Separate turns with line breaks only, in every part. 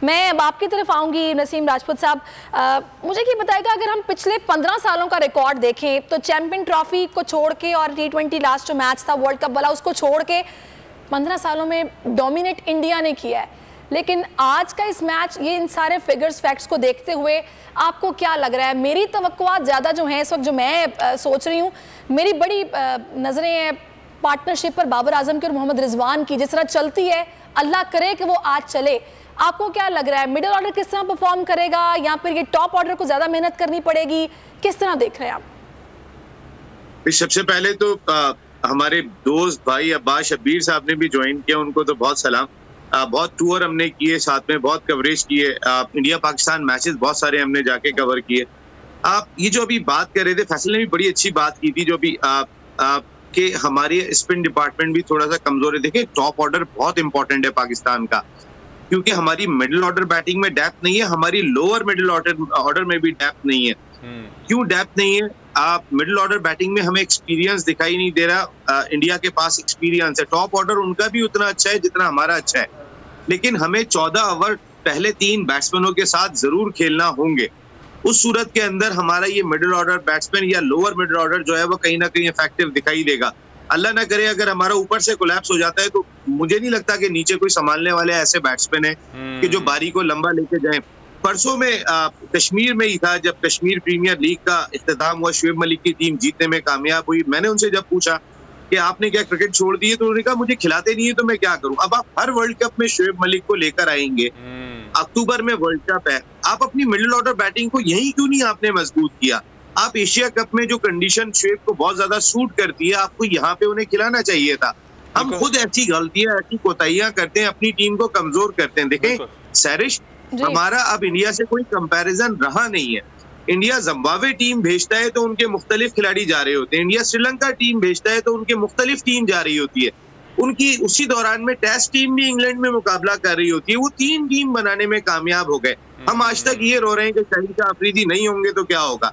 मैं अब आपकी तरफ आऊंगी नसीम राजपूत साहब, मुझे ये बताएगा, अगर हम पिछले 15 सालों का रिकॉर्ड देखें तो चैंपियन ट्रॉफी को छोड़ के और T20 लास्ट जो मैच था वर्ल्ड कप वाला उसको छोड़ के 15 सालों में डोमिनेट इंडिया ने किया है, लेकिन आज का इस मैच, ये इन सारे फिगर्स फैक्ट्स को देखते हुए आपको क्या लग रहा है? मेरी तवक्कुआत ज़्यादा जो हैं इस वक्त, जो मैं सोच रही हूँ, मेरी बड़ी नज़रें हैं पार्टनरशिप पर बाबर आजम की और मोहम्मद रिजवान की। जिस तरह चलती है, अल्लाह करे कि वो आज चले। आपको क्या लग रहा है, मिडिल ऑर्डर किस तरह परफॉर्म करेगा या फिर ये टॉप ऑर्डर को ज़्यादा मेहनत करनी पड़ेगी? किस तरह देख रहे हैं आप?
सबसे पहले तो हमारे दोस्त भाई अब्बास शब्बीर साहब ने भी ज्वाइन किया, उनको तो बहुत सलाम। बहुत टूर हमने किए साथ में, बहुत कवरेज किए, इंडिया पाकिस्तान मैचेस बहुत सारे हमने जाके कवर किए। आप ये जो अभी बात कर रहे थे, फैसल ने भी बड़ी अच्छी बात की थी, जो अभी कि हमारे स्पिन डिपार्टमेंट भी थोड़ा सा कमजोर है। देखिए, टॉप ऑर्डर बहुत इंपॉर्टेंट है पाकिस्तान का, क्योंकि हमारी मिडिल ऑर्डर बैटिंग में डेप्थ नहीं है, हमारी लोअर मिडिल ऑर्डर में भी डेप्थ नहीं है। क्यों डेप्थ नहीं है? आप मिडिल ऑर्डर बैटिंग में हमें एक्सपीरियंस दिखाई नहीं दे रहा। इंडिया के पास एक्सपीरियंस है, टॉप ऑर्डर उनका भी उतना अच्छा है जितना हमारा अच्छा है, लेकिन हमें 14 ओवर पहले 3 बैट्समैनों के साथ जरूर खेलना होंगे। उस सूरत के अंदर हमारा ये मिडिल ऑर्डर बैट्समैन या लोअर मिडिल ऑर्डर जो है वो कहीं ना कहीं इफेक्टिव दिखाई देगा। अल्लाह ना करे अगर हमारा ऊपर से कोलैप्स हो जाता है तो मुझे नहीं लगता कि नीचे कोई संभालने वाले ऐसे बैट्समैन है कि जो बारी को लंबा लेके जाएं। परसों में कश्मीर में ही था जब कश्मीर प्रीमियर लीग का इख्तिताम हुआ, शुएब मलिक की टीम जीतने में कामयाब हुई। मैंने उनसे जब पूछा कि आपने क्या क्रिकेट छोड़ दी है, तो उन्होंने कहा मुझे खिलाते नहीं है तो मैं क्या करूं। अब आप हर वर्ल्ड कप में शुएब मलिक को लेकर आएंगे, अक्टूबर में वर्ल्ड कप है, आप अपनी मिडिल ऑर्डर बैटिंग को यही क्यों नहीं आपने मजबूत किया? आप एशिया कप में जो कंडीशन शुएब को बहुत ज्यादा सूट करती है, आपको यहाँ पे उन्हें खिलाना चाहिए था। हम खुद ऐसी गलतियां, ऐसी कोताहियां करते हैं, अपनी टीम को कमजोर करते हैं। देखें सैरिश, हमारा अब इंडिया से कोई कंपैरिजन रहा नहीं है। इंडिया जिम्बाब्वे टीम भेजता है तो उनके मुख्तलिफ खिलाड़ी जा रहे होते हैं, इंडिया श्रीलंका टीम भेजता है तो उनके मुख्तलिफ टीम जा रही होती है। उनकी उसी दौरान में टेस्ट टीम भी इंग्लैंड में मुकाबला कर रही होती है, वो 3 टीम बनाने में कामयाब हो गए। हम आज तक ये रो रहे हैं कि शाहीन शाह अफरीदी नहीं होंगे तो क्या होगा।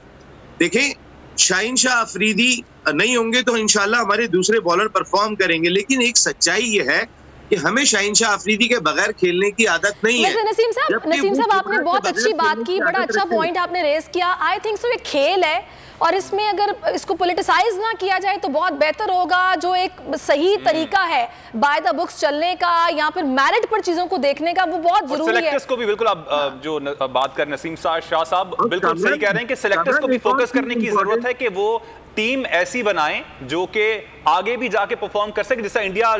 देखें, शाहीन शाह अफरीदी नहीं होंगे तो इंशाल्लाह हमारे दूसरे बॉलर परफॉर्म करेंगे, लेकिन एक सच्चाई ये है कि हमें शाहीन शाह अफरीदी के बगैर खेलने की आदत नहीं है।
नसीम साहब आपने बहुत अच्छी बात की, बड़ा अच्छा पॉइंट आपने रेज किया। आई थिंक सो ये खेल है और इसमें अगर इसको पॉलिटिसाइज ना किया जाए तो बहुत बेहतर होगा। जो एक सही तरीका है बाय द बुक्स चलने का या फिर मेरिट पर चीजों को देखने का, वो बहुत जरूरी है।
सिलेक्टर्स को भी बिल्कुल आप जो बात कर नसीम शाह साहब बिल्कुल सही कह रहे हैं कि सिलेक्टर्स को भी फोकस करने की जरूरत है कि वो टीम ऐसी बनाएं जो कि आगे भी जाके परफॉर्म कर सके। जैसा इंडिया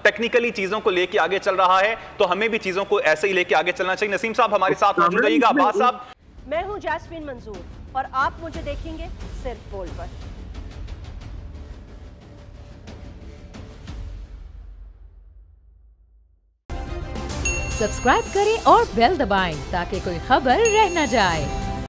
टेक्निकली चीजों को लेके आगे चल रहा है तो हमें भी चीजों को ऐसे ही लेके आगे चलना चाहिए। नसीम साहब हमारे साथ मौजूद रहिएगा। अब्बास साहब,
मैं हूं जैस्मिन मंजूर और आप मुझे देखेंगे सिर्फ बोल पर।
सब्सक्राइब करें और बेल दबाएं ताकि कोई खबर रह न जाए।